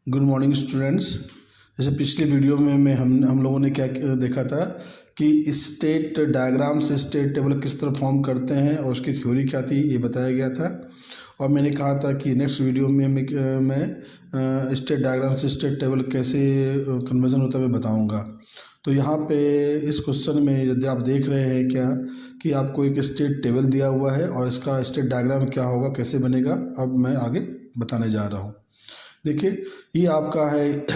Good morning students. जैसे पिछली video में हम लोगों ने क्या देखा था कि स्टेट डायग्राम से स्टेट टेबल किस तरह फॉर्म करते हैं और उसकी थ्योरी क्या थी ये बताया गया था। और मैंने कहा था कि नेक्स्ट वीडियो में मैं स्टेट डायग्राम से स्टेट टेबल कैसे कन्वर्जन होता है मैं बताऊंगा। तो यहाँ पे इस क्वेश्चन में यदि आप देख रहे हैं क्या कि आपको एक स्टेट टेबल दिया हुआ है और इसका स्टेट डायग्राम क्या होगा, कैसे बनेगा, अब मैं आगे बताने जा रहा हूँ। देखिए, ये आपका है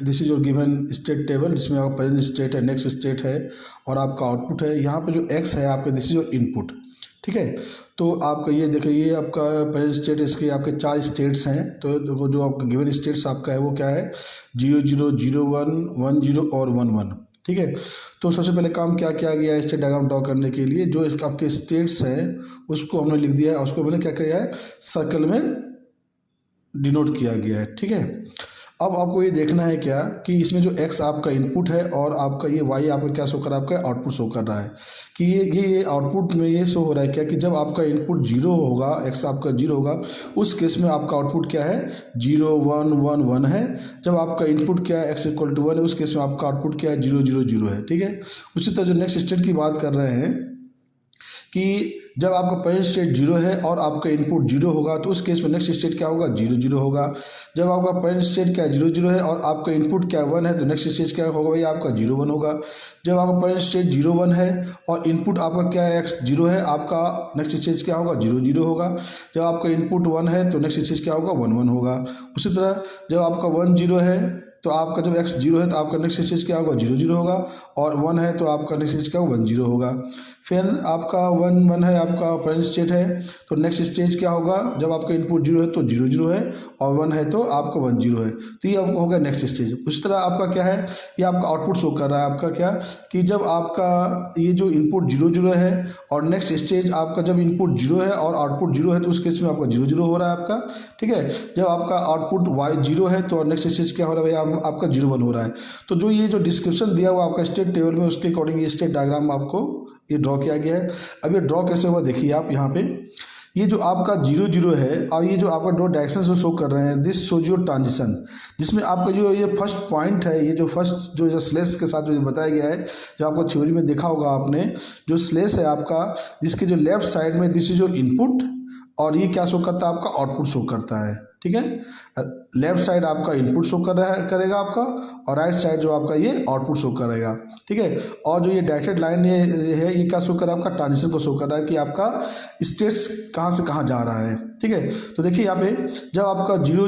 this is your given state table जिसमें आपका प्रेजेंट स्टेट है, नेक्स्ट स्टेट है और आपका आउटपुट है। यहाँ पे जो एक्स है आपका, दिस इज योर इनपुट। ठीक है, तो आपका ये देखिए, ये आपका प्रेजेंट स्टेट, इसके आपके 4 स्टेट्स हैं। तो वो जो आपका गिवन स्टेट्स आपका है वो क्या है, 0 0 0 1 1 0 और 1 1। ठीक है, तो सबसे पहले काम क्या किया गया है स्टेट डायग्राम ड्रॉ करने के लिए, जो आपके स्टेट्स हैं उसको हमने लिख दिया है, उसको पहले क्या किया है, सर्कल में डिनोट किया गया है। ठीक है, अब आपको ये देखना है क्या कि इसमें जो x आपका इनपुट है और आपका ये y आपका क्या शो कर रहा है, आपका आउटपुट शो कर रहा है कि ये आउटपुट में ये शो हो रहा है क्या कि जब आपका इनपुट 0 होगा, x आपका 0 होगा, उस केस में आपका आउटपुट क्या है, 0 1 1 1 है। जब आपका इनपुट क्या है, x इक्वल टू 1 है, उस केस में आपका आउटपुट क्या है, 0 0 0 है। ठीक है, उसी तरह जो नेक्स्ट स्टेट की बात कर रहे हैं कि जब आपका प्रेजेंट स्टेट 0 है और आपका इनपुट 0 होगा, तो उस केस में नेक्स्ट स्टेट क्या होगा, 0 0 होगा। जब आपका प्रेजेंट स्टेट क्या है, 0 0 है और आपका इनपुट क्या 1 है, तो नेक्स्ट स्टेट क्या होगा भाई, आपका 0 1 होगा। जब आपका प्रेजेंट स्टेट 0 1 है और इनपुट आपका क्या है, x 0 है, आपका नेक्स्ट स्टेज क्या होगा, 0 0 होगा। जब आपका इनपुट 1 है तो नेक्स्ट स्टेज क्या होगा, 1 1 होगा। उसी तरह जब आपका 1 0 है तो आपका जब x 0 है तो आपका नेक्स्ट स्टेज क्या होगा, 0 0 होगा, और 1 है तो आपका नेक्स्ट स्टेज क्या होगा, 1 0 होगा। फिर आपका 1 1 है, आपका प्रेजेंट स्टेट है, तो नेक्स्ट स्टेज क्या होगा, जब आपका इनपुट 0 है तो 0 0 है और 1 है तो आपका 1 0 है, तो ये आपको होगा नेक्स्ट स्टेज। उस तरह आपका क्या है, ये आपका आउटपुट शो कर रहा है आपका क्या कि जब आपका ये जो इनपुट 0 0 है और नेक्स्ट स्टेज आपका जब इनपुट 0 है और आउटपुट 0 है, तो उस केस में आपका 0 0 हो रहा है आपका। ठीक है, जब आपका आउटपुट y 0 है तो नेक्स्ट स्टेज क्या हो रहा है भाई, आपका 0 1 हो रहा है। तो जो ये जो डिस्क्रिप्शन दिया हुआ आपका स्टेट टेबल में, उसके अकॉर्डिंग ये स्टेट डायग्राम आपको ये ड्रॉ किया गया है। अब ये ड्रॉ कैसे हुआ देखिए आप यहाँ पे, ये जो आपका 0 0 है और ये जो आपका दो डायरेक्शन जो शो कर रहे हैं, दिस शोज योर ट्रांजिशन, जिसमें आपका जो ये फर्स्ट पॉइंट है, ये जो फर्स्ट जो स्लेश के साथ जो बताया गया है, जो आपको थ्योरी में देखा होगा आपने, जो स्लेश है आपका, जिसके जो लेफ्ट साइड में दिस इज योर इनपुट और ये क्या शो करता है, आपका आउटपुट शो करता है। ठीक है, लेफ्ट साइड आपका इनपुट शो कर रहा है, करेगा आपका, और राइट साइड जो आपका ये आउटपुट शो करेगा। ठीक है, और जो ये डायरेक्टेड लाइन ये है, ये क्या शो कर रहा है, आपका ट्रांजिशन को शो कर रहा है कि आपका स्टेट्स कहाँ से कहाँ जा रहा है। ठीक है, तो देखिए यहाँ पे जब आपका 0